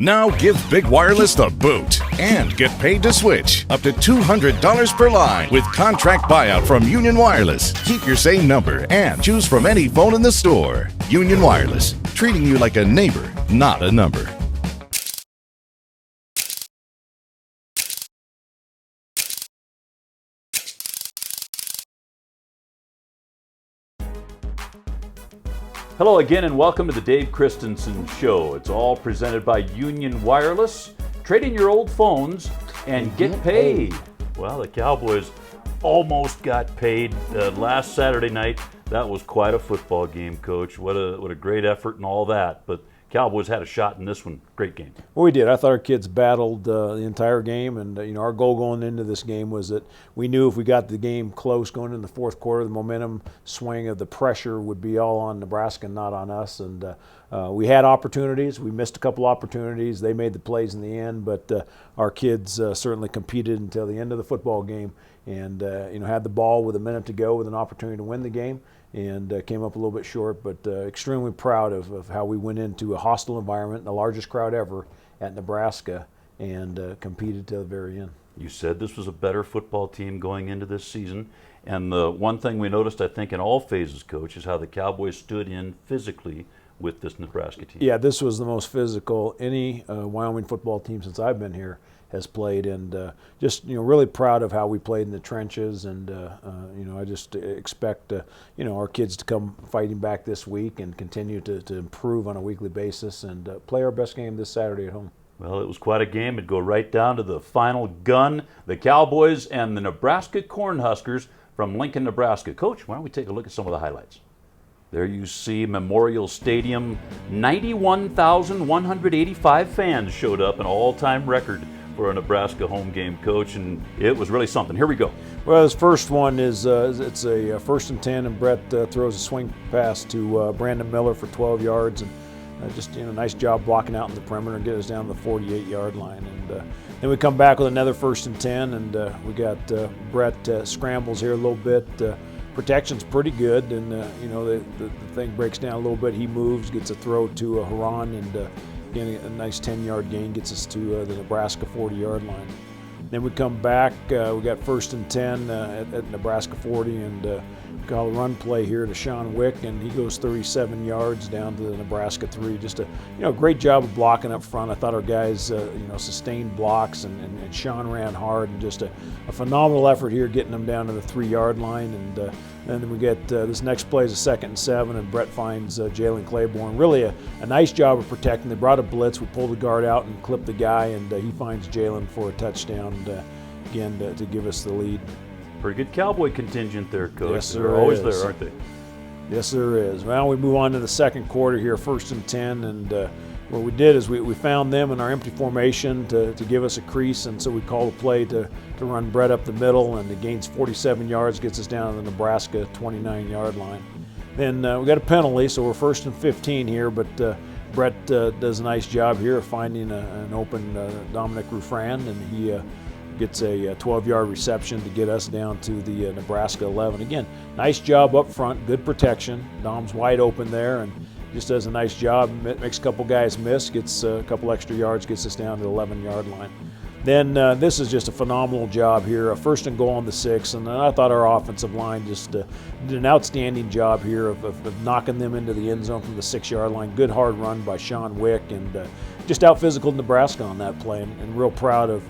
Now give Big Wireless the boot and get paid to switch up to $200 per line with contract buyout from Union Wireless. Keep your same number and choose from any phone in the store. Union Wireless, treating you like a neighbor, not a number. Hello again and welcome to the Dave Christensen Show. It's all presented by Union Wireless. Trade in your old phones and get paid. Well, the Cowboys almost got paid last Saturday night. That was quite a football game, Coach. What a great effort and all that. But Cowboys had a shot in this one. Great game. Well, we did. I thought our kids battled the entire game, and our goal going into this game was that we knew if we got the game close going into the fourth quarter, the momentum swing of the pressure would be all on Nebraska, not on us. And we had opportunities. We missed a couple opportunities. They made the plays in the end, but our kids certainly competed until the end of the football game, and had the ball with a minute to go with an opportunity to win the game. And came up a little bit short, but extremely proud of how we went into a hostile environment, the largest crowd ever at Nebraska, and competed to the very end. You said this was a better football team going into this season, and the one thing we noticed, I think, in all phases, Coach, is how the Cowboys stood in physically with this Nebraska team. Yeah, this was the most physical any Wyoming football team since I've been here has played, and just really proud of how we played in the trenches, and I just expect our kids to come fighting back this week and continue to improve on a weekly basis and play our best game this Saturday at home. Well, it was quite a game. It'd go right down to the final gun, the Cowboys and the Nebraska Cornhuskers from Lincoln, Nebraska. Coach, why don't we take a look at some of the highlights? There you see Memorial Stadium. 91,185 fans showed up, an all-time record for a Nebraska home game, Coach, and it was really something. Here we go. Well, his first one is it's a 1st and 10, and Brett throws a swing pass to Brandon Miller for 12 yards, and just nice job blocking out in the perimeter and get us down to the 48-yard line. And then we come back with another 1st and 10, and we got Brett scrambles here a little bit. Protection's pretty good, and the thing breaks down a little bit. He moves, gets a throw to Haran, and again, a nice 10-yard gain gets us to the Nebraska 40-yard line. Then we come back, we got 1st and 10 at Nebraska 40, and call a run play here to Sean Wick, and he goes 37 yards down to the Nebraska 3. Just a great job of blocking up front. I thought our guys sustained blocks, and Sean ran hard, and just a phenomenal effort here getting them down to the 3-yard line. And then we get this next play is a 2nd and 7, and Brett finds Jalen Claiborne. Really a nice job of protecting. They brought a blitz. We pulled the guard out and clipped the guy, and he finds Jalen for a touchdown, again to give us the lead. Pretty good Cowboy contingent there, Coach. Yes, They're always is. there, aren't they? Yes, there is. Well, we move on to the second quarter here, 1st and 10, and what we did is we found them in our empty formation to give us a crease, and so we called a play to run Brett up the middle, and he gains 47 yards, gets us down to the Nebraska 29-yard line. Then we got a penalty, so we're 1st and 15 here, but Brett does a nice job here of finding an open Dominic Ruffran, and he gets a 12-yard reception to get us down to the Nebraska 11. Again, nice job up front, good protection. Dom's wide open there and just does a nice job. Makes a couple guys miss, gets a couple extra yards, gets us down to the 11-yard line. Then this is just a phenomenal job here. 1st and goal on the 6, and I thought our offensive line just did an outstanding job here of knocking them into the end zone from the 6-yard line. Good hard run by Sean Wick, and just out-physical Nebraska on that play, and real proud of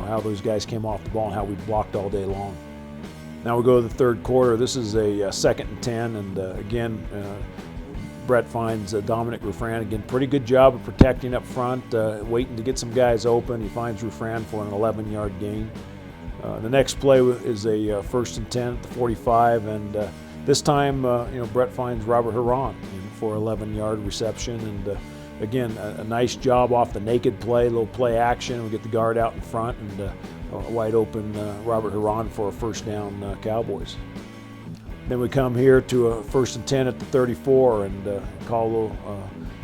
how those guys came off the ball and how we blocked all day long. Now we go to the third quarter. This is a 2nd and 10, and again, Brett finds Dominic Ruffran. Again, pretty good job of protecting up front, waiting to get some guys open. He finds Ruffran for an 11-yard gain. The next play is a 1st and 10 at the 45, and this time, Brett finds Robert Haran for 11-yard reception, and again, a nice job off the naked play, a little play action. We get the guard out in front, and a wide open Robert Haran for a 1st down Cowboys. Then we come here to a 1st and 10 at the 34, and call a little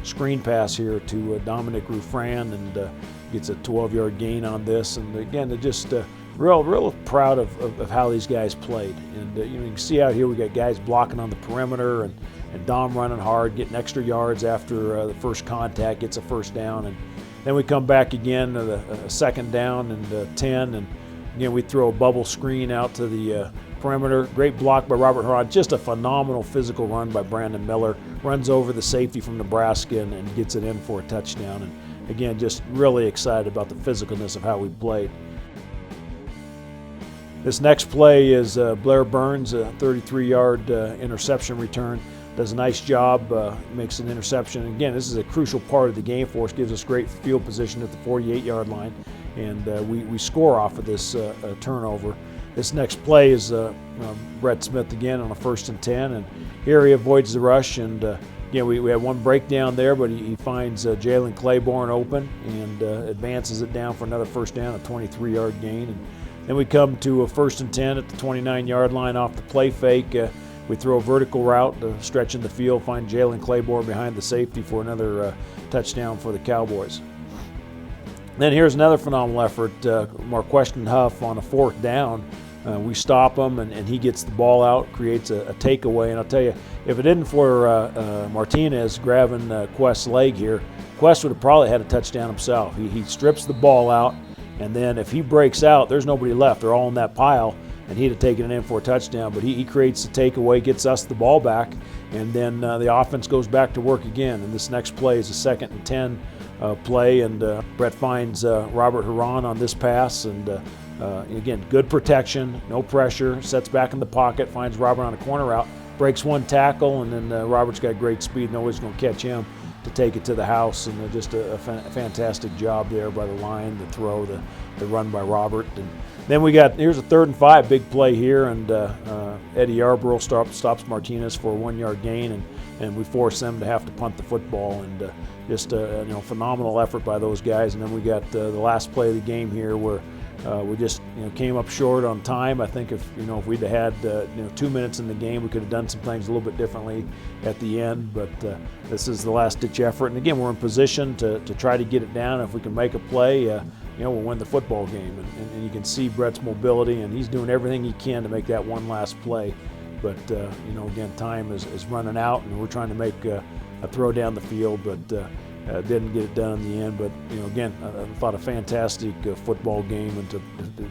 screen pass here to Dominic Ruffran, and gets a 12-yard gain on this. And again, just real proud of how these guys played. And you can see out here we got guys blocking on the perimeter, and Dom running hard, getting extra yards after the first contact, gets a 1st down. And Then we come back again to the second down and 10, and again we throw a bubble screen out to the perimeter. Great block by Robert Huron. Just a phenomenal physical run by Brandon Miller. Runs over the safety from Nebraska and gets it in for a touchdown. And again, just really excited about the physicalness of how we played. This next play is Blair Burns, a 33-yard interception return. Does a nice job, makes an interception. Again, this is a crucial part of the game for us, gives us great field position at the 48-yard line, and we score off of this turnover. This next play is Brett Smith again on a 1st and 10, and here he avoids the rush, and again, we had one breakdown there, but he finds Jalen Claiborne open and advances it down for another first down, a 23-yard gain. And then we come to a 1st and 10 at the 29-yard line off the play fake. We throw a vertical route, stretching the field, find Jalen Claiborne behind the safety for another touchdown for the Cowboys. Then here's another phenomenal effort, Marqueston Huff on a 4th down. We stop him, and he gets the ball out, creates a takeaway. And I'll tell you, if it isn't for Martinez grabbing Quest's leg here, Quest would have probably had a touchdown himself. He strips the ball out, and then if he breaks out, there's nobody left. They're all in that pile, and he'd have taken it in for a touchdown. But he creates the takeaway, gets us the ball back, and then the offense goes back to work again. And this next play is a 2nd and 10 play, and Brett finds Robert Huron on this pass, and again, good protection, no pressure, sets back in the pocket, finds Robert on a corner route, breaks one tackle, and then Robert's got great speed, nobody's going to catch him to take it to the house. And just a fantastic job there by the line, the throw, the run by Robert. And then here's a 3rd and 5, big play here, and Eddie Yarborough stops Martinez for a 1-yard gain, and we force them to have to punt the football. And just a phenomenal effort by those guys. And then we got the last play of the game here where we just came up short on time. I think if we'd have had 2 minutes in the game, we could have done some things a little bit differently at the end. But this is the last-ditch effort, and again, we're in position to try to get it down. If we can make a play, we'll win the football game. And you can see Brett's mobility, and he's doing everything he can to make that one last play. But again, time is running out, and we're trying to make a throw down the field, but didn't get it done in the end. But again, I thought a fantastic football game, and to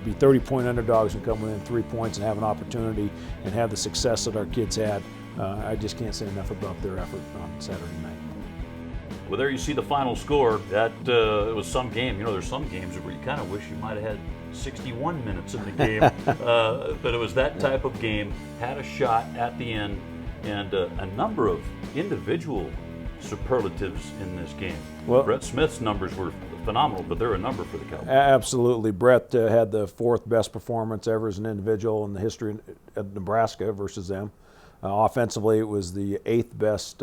be 30-point underdogs and come within 3 points and have an opportunity and have the success that our kids had, I just can't say enough about their effort on Saturday night. Well, there you see the final score. That it was some game. There's some games where you kind of wish you might have had 61 minutes in the game, but it was that type of game. Had a shot at the end, and a number of individual superlatives in this game. Well, Brett Smith's numbers were phenomenal, but they're a number for the Cowboys. Absolutely. Brett had the 4th best performance ever as an individual in the history of Nebraska versus them. Offensively, it was the 8th best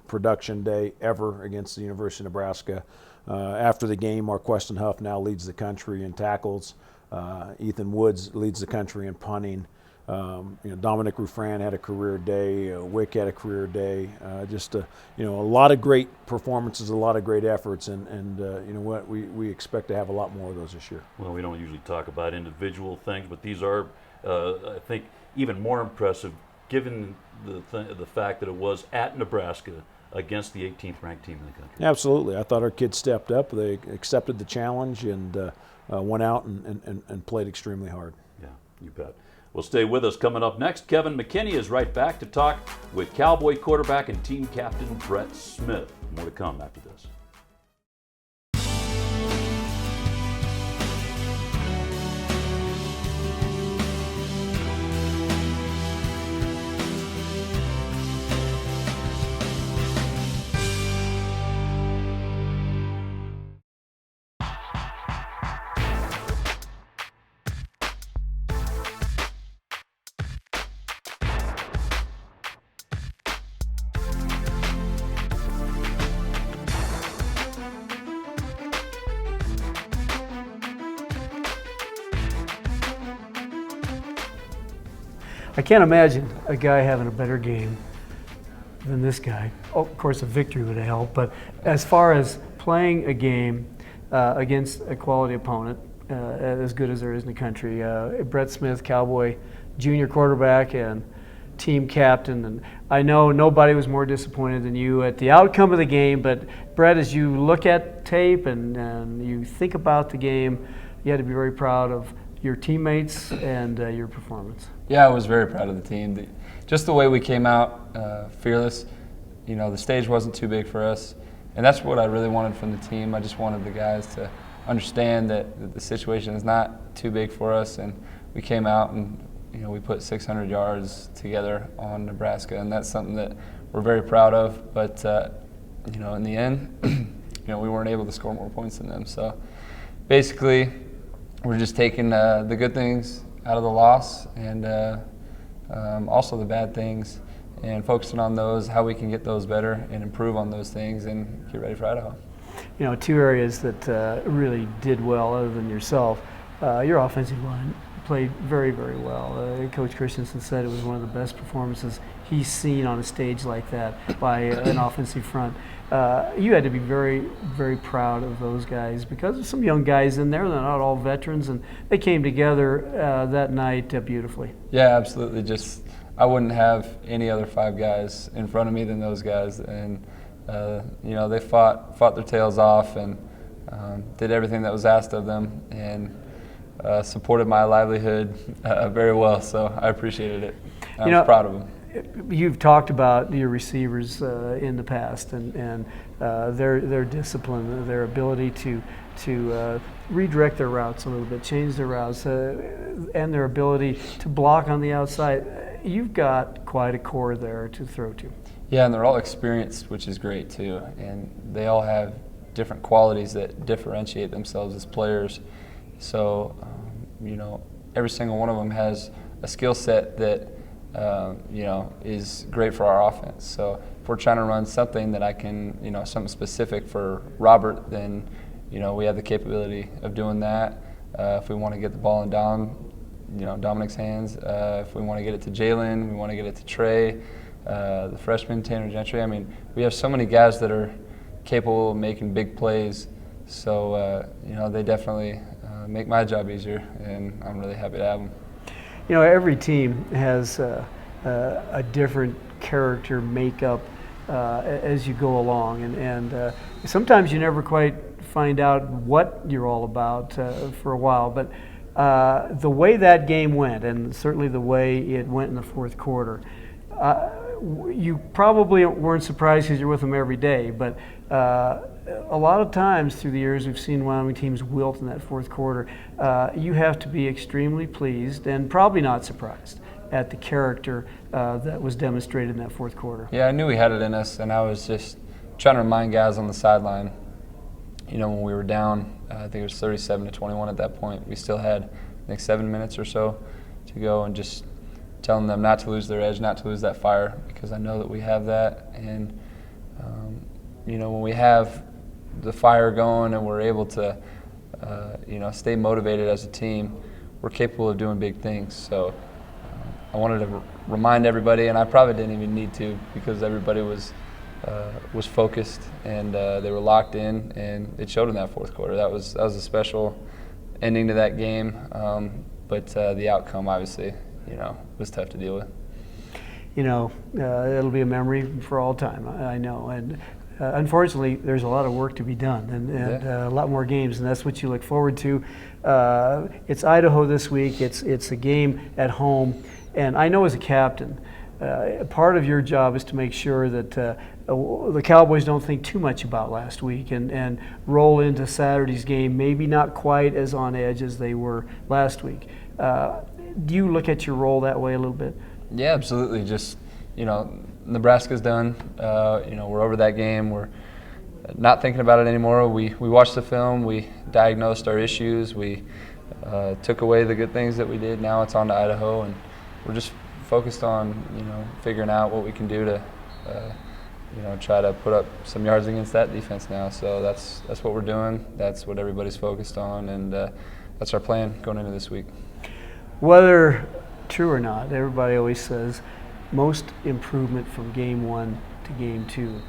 production day ever against the University of Nebraska. After the game, Marqueston Huff now leads the country in tackles. Ethan Woods leads the country in punting. Dominic Ruffran had a career day. Wick had a career day. Just a lot of great performances, a lot of great efforts, and what we expect to have a lot more of those this year. Well, we don't usually talk about individual things, but these are, I think, even more impressive given the fact that it was at Nebraska against the 18th ranked team in the country. Absolutely. I thought our kids stepped up. They accepted the challenge and went out and played extremely hard. Yeah, you bet. Well, stay with us. Coming up next, Kevin McKinney is right back to talk with Cowboy quarterback and team captain Brett Smith. More to come after this. I can't imagine a guy having a better game than this guy. Oh, of course, a victory would have helped, but as far as playing a game against a quality opponent, as good as there is in the country, Brett Smith, Cowboy junior quarterback, and team captain, and I know nobody was more disappointed than you at the outcome of the game, but Brett, as you look at tape and you think about the game, you had to be very proud of your teammates and your performance. Yeah, I was very proud of the team. Just the way we came out, fearless. The stage wasn't too big for us, and that's what I really wanted from the team. I just wanted the guys to understand that the situation is not too big for us, and we came out and we put 600 yards together on Nebraska, and that's something that we're very proud of. But in the end, we weren't able to score more points than them. So basically, we're just taking the good things out of the loss and also the bad things, and focusing on those, how we can get those better and improve on those things and get ready for Idaho. Two areas that really did well other than yourself. Your offensive line played very, very well. Coach Christensen said it was one of the best performances he's seen on a stage like that by an offensive front. You had to be very, very proud of those guys because there's some young guys in there. They're not all veterans, and they came together that night beautifully. Yeah, absolutely. I wouldn't have any other 5 guys in front of me than those guys, and they fought their tails off and did everything that was asked of them, and supported my livelihood very well. So I appreciated it. I was proud of them. You've talked about your receivers in the past and their discipline, their ability to redirect their routes a little bit, change their routes, and their ability to block on the outside. You've got quite a core there to throw to. Yeah, and they're all experienced, which is great too. And they all have different qualities that differentiate themselves as players. So, every single one of them has a skill set that is great for our offense. So if we're trying to run something that I can, something specific for Robert, then, we have the capability of doing that. If we want to get the ball in Dominic's hands, if we want to get it to Jalen, we want to get it to Trey, the freshman, Tanner Gentry. I mean, we have so many guys that are capable of making big plays. So, they definitely make my job easier, and I'm really happy to have them. Every team has a different character makeup as you go along, and sometimes you never quite find out what you're all about for a while. But the way that game went, and certainly the way it went in the fourth quarter, you probably weren't surprised because you're with them every day, but a lot of times through the years we've seen Wyoming teams wilt in that fourth quarter. You have to be extremely pleased and probably not surprised at the character that was demonstrated in that fourth quarter. Yeah, I knew we had it in us, and I was just trying to remind guys on the sideline, when we were down, I think it was 37-21 at that point, we still had, I think, 7 minutes or so to go, and just telling them not to lose their edge, not to lose that fire, because I know that we have that. And when we have the fire going and we're able to stay motivated as a team, we're capable of doing big things. So I wanted to remind everybody, and I probably didn't even need to, because everybody was focused and they were locked in, and it showed in that fourth quarter. That was a special ending to that game, but the outcome obviously was tough to deal with. It'll be a memory for all time, I know. And unfortunately, there's a lot of work to be done, and a lot more games, and that's what you look forward to. It's Idaho this week. It's a game at home, and I know as a captain, part of your job is to make sure that the Cowboys don't think too much about last week and roll into Saturday's game maybe not quite as on edge as they were last week. Do you look at your role that way a little bit? Yeah, absolutely. Just, Nebraska's done. We're over that game. We're not thinking about it anymore. We watched the film. We diagnosed our issues. We took away the good things that we did. Now it's on to Idaho, and we're just focused on, figuring out what we can do to, try to put up some yards against that defense now. So that's what we're doing. That's what everybody's focused on, and that's our plan going into this week. Whether true or not, everybody always says most improvement from game 1 to game 2.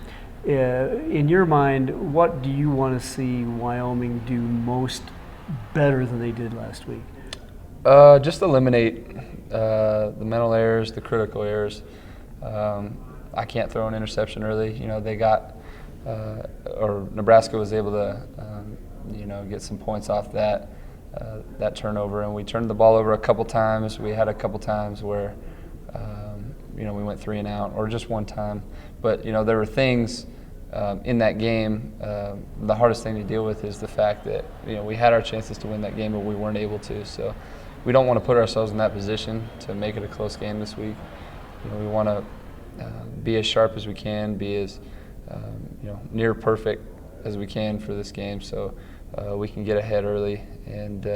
In your mind, what do you want to see Wyoming do most better than they did last week? Just eliminate the mental errors, the critical errors. I can't throw an interception early. You know, they got, or Nebraska was able to, get some points off that turnover, and we turned the ball over a couple times. We had a couple times where, we went 3 and out, or just one time. But there were things in that game. The hardest thing to deal with is the fact that we had our chances to win that game, but we weren't able to. So we don't want to put ourselves in that position to make it a close game this week. We want to be as sharp as we can, be as near perfect as we can for this game, so we can get ahead early and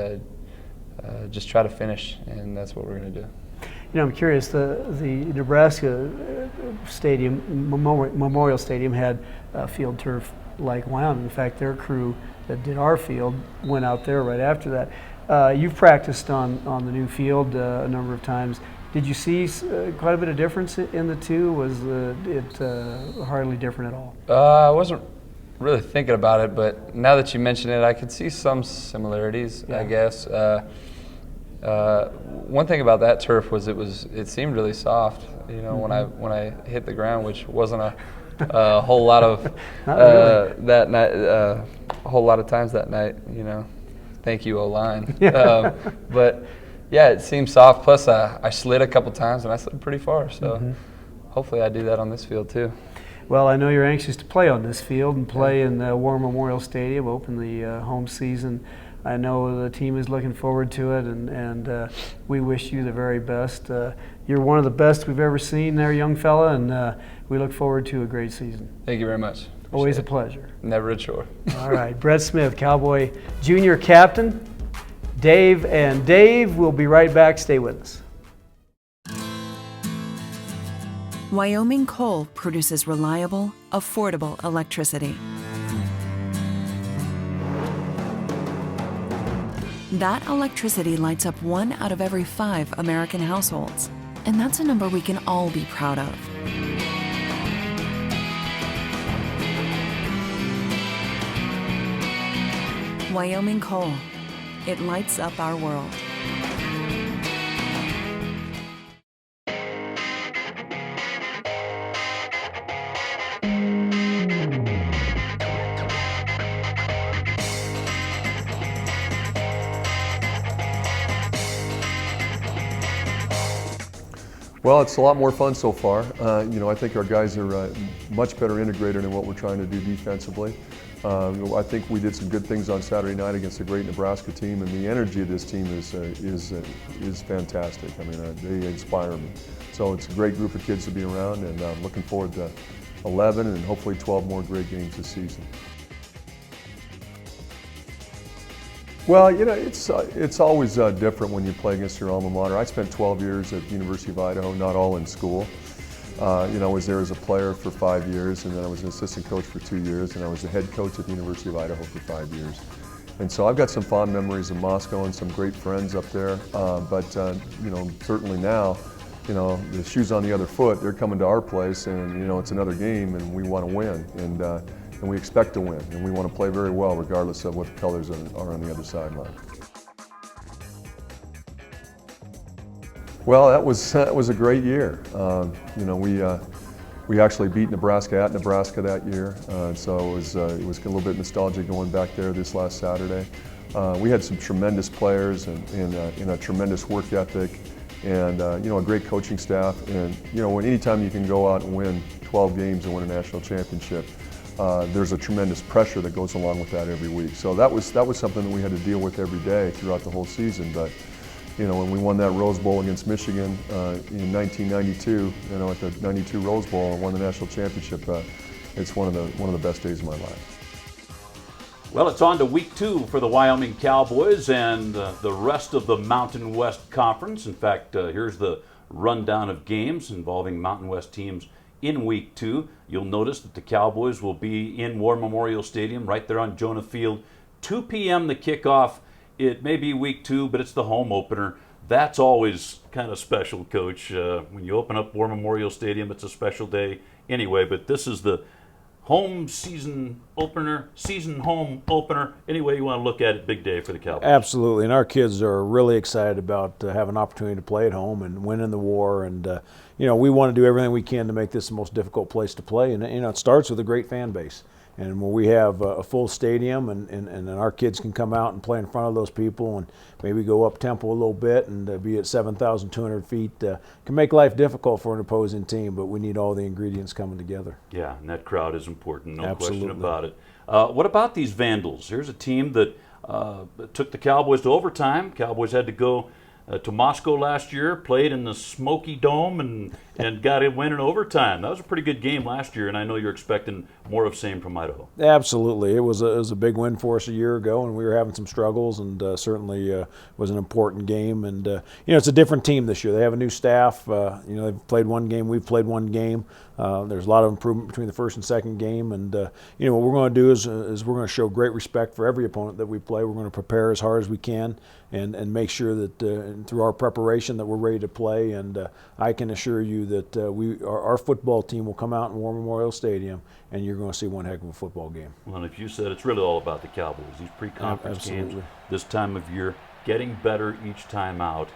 just try to finish, and that's what we're going to do. I'm curious, the Nebraska Stadium, Memorial Stadium, had field turf like Wyoming. In fact, their crew that did our field went out there right after that. You've practiced on the new field a number of times. Did you see quite a bit of difference in the two? Was it hardly different at all? I wasn't really thinking about it, but now that you mention it, I could see some similarities, I guess. One thing about that turf was it seemed really soft. When I hit the ground, which wasn't a whole lot of really. that night, a whole lot of times that night. Thank you, O-line. But yeah, it seemed soft. Plus, I slid a couple times, and I slid pretty far. So hopefully, I do that on this field too. Well, I know you're anxious to play on this field and play in the War Memorial Stadium, open the home season. I know the team is looking forward to it, and we wish you the very best. You're one of the best we've ever seen there, young fella, and we look forward to a great season. Thank you very much. Always a pleasure. Never a chore. All right, Brett Smith, Cowboy Junior Captain. Dave will be right back. Stay with us. Wyoming Coal produces reliable, affordable electricity. That electricity lights up 1 out of every 5 American households, and that's a number we can all be proud of. Wyoming Coal. It lights up our world. Well, it's a lot more fun so far. I think our guys are much better integrated in what we're trying to do defensively. I think we did some good things on Saturday night against a great Nebraska team, and the energy of this team is fantastic. I mean, they inspire me. So it's a great group of kids to be around, and I'm looking forward to 11 and hopefully 12 more great games this season. Well, it's always different when you play against your alma mater. I spent 12 years at the University of Idaho, not all in school. I was there as a player for 5 years, and then I was an assistant coach for 2 years, and I was the head coach at the University of Idaho for 5 years. And so I've got some fond memories of Moscow and some great friends up there. But certainly now, the shoe's on the other foot. They're coming to our place, and it's another game, and we want to win, and we expect to win, and we want to play very well, regardless of what the colors are on the other sideline. Well, that was a great year. We actually beat Nebraska at Nebraska that year, so it was a little bit nostalgic going back there this last Saturday. We had some tremendous players and a tremendous work ethic, and a great coaching staff. And anytime you can go out and win 12 games and win a national championship, there's a tremendous pressure that goes along with that every week. So that was something that we had to deal with every day throughout the whole season. But when we won that Rose Bowl against Michigan in 1992, at the '92 Rose Bowl and won the national championship, it's one of the best days of my life. Well, it's on to week 2 for the Wyoming Cowboys and the rest of the Mountain West Conference. In fact, here's the rundown of games involving Mountain West teams in week 2. You'll notice that the Cowboys will be in War Memorial Stadium right there on Jonah Field. 2 p.m. the kickoff. It may be week 2, but it's the home opener. That's always kind of special, Coach. When you open up War Memorial Stadium, it's a special day anyway, but this is the home season opener, season home opener. Any way you want to look at it, big day for the Cowboys. Absolutely, and our kids are really excited about having an opportunity to play at home and win in the war. And we want to do everything we can to make this the most difficult place to play. And it starts with a great fan base. And when we have a full stadium and our kids can come out and play in front of those people and maybe go up tempo a little bit and be at 7,200 feet, can make life difficult for an opposing team, but we need all the ingredients coming together. Yeah, and that crowd is important, no Absolutely. question about it. What about these Vandals? Here's a team that took the Cowboys to overtime. Cowboys had to go to Moscow last year, played in the Smoky Dome, and got a win in overtime. That was a pretty good game last year, and I know you're expecting more of same from Idaho. Absolutely. It was a big win for us a year ago, and we were having some struggles, and certainly was an important game. And, it's a different team this year. They have a new staff. They've played one game. We've played one game. There's a lot of improvement between the first and second game. And, what we're going to do is we're going to show great respect for every opponent that we play. We're going to prepare as hard as we can and make sure that through our preparation that we're ready to play. And I can assure you that our football team will come out in War Memorial Stadium, and you're going to see one heck of a football game. Well, and if you said it's really all about the Cowboys, these pre-conference games this time of year, getting better each time out.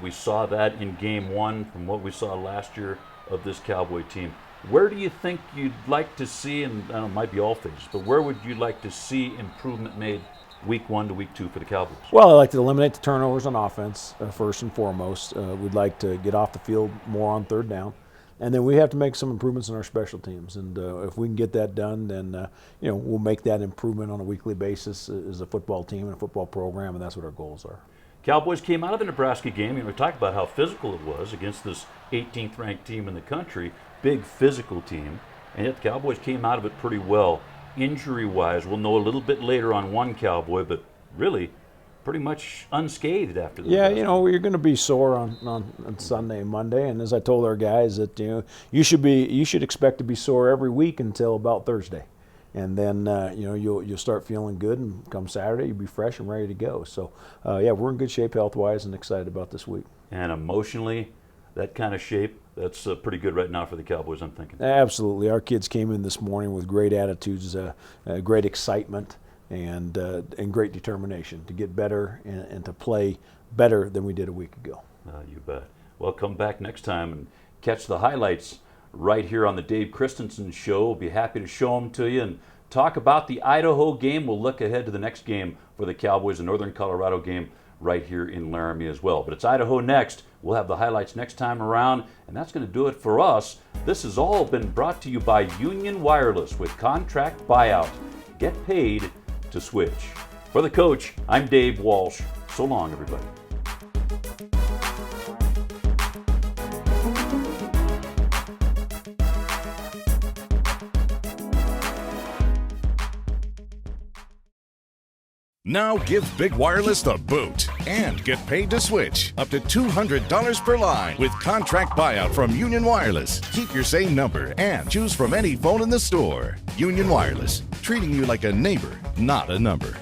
We saw that in game one from what we saw last year of this Cowboy team. Where do you think you'd like to see, and I don't know, it might be all phases, but where would you like to see improvement made week 1 to week 2 for the Cowboys? Well, I'd like to eliminate the turnovers on offense, first and foremost. We'd like to get off the field more on third down. And then we have to make some improvements in our special teams. And if we can get that done, then we'll make that improvement on a weekly basis as a football team and a football program, and that's what our goals are. Cowboys came out of the Nebraska game, we talked about how physical it was against this 18th ranked team in the country, big physical team, and yet the Cowboys came out of it pretty well. Injury-wise, we'll know a little bit later on one Cowboy, but really pretty much unscathed after the Nebraska. You're going to be sore on Sunday and Monday, and as I told our guys that you should expect to be sore every week until about Thursday. And then you'll start feeling good, and come Saturday you'll be fresh and ready to go. So we're in good shape health-wise and excited about this week. And emotionally, that kind of shape, that's pretty good right now for the Cowboys, I'm thinking. Absolutely. Our kids came in this morning with great attitudes, great excitement, and great determination to get better and to play better than we did a week ago. You bet. Well, come back next time and catch the highlights right here on the Dave Christensen Show. We'll be happy to show them to you and talk about the Idaho game. We'll look ahead to the next game for the Cowboys, the Northern Colorado game right here in Laramie as well. But it's Idaho next. We'll have the highlights next time around, and that's going to do it for us. This has all been brought to you by Union Wireless with contract buyout. Get paid to switch. For the coach, I'm Dave Walsh. So long, everybody. Now give Big Wireless the boot and get paid to switch up to $200 per line with contract buyout from Union Wireless. Keep your same number and choose from any phone in the store. Union Wireless, treating you like a neighbor, not a number.